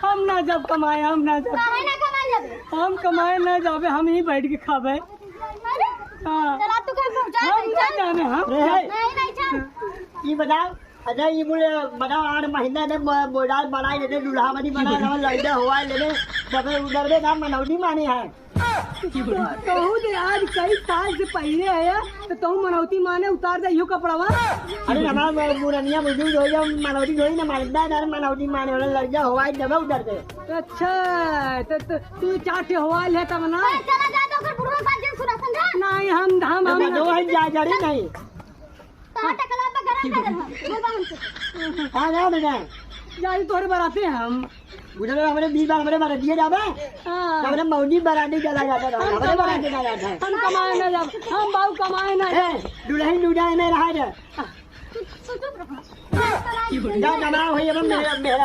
हम ना जब कमाए, हम ना जब हम कमाए ना जाबे, हम ही बैठ के खाबे। हाँ हम ना जाने हम ये बताओ अच्छा ये बोले बताओ 8 महीना ने मोडाल बनाए लेते दूल्हा बनी बना रहा लड़के हुआ लेने दबे उधर में नाम मनौती माने है कहूँ दे आज कई साल से पहले आया तो कहूँ मनौती माने उतार दे यो कपड़वा। अरे हमारा मुरनिया बुजुर्ग हो जाओ मनौती थोड़ी ना मानता है मनौती माने वाला लड़का हुआ दबे उधर से। अच्छा तो तू 4 हवाल है तब ना नहीं हम दो है जा रही नहीं हाँ ना बेटा जारी तोहरे बराते हैं हम उधर हमारे 20 बार हमारे बारात दिए जावे हमारे मौनी बाराती चला जाता था हमारे बाराती चला जाता है हम कमाए ना जब हम बाबू कमाए ना दुल्हन दुल्हन में रहा जा जा जमा हुई अब मेरा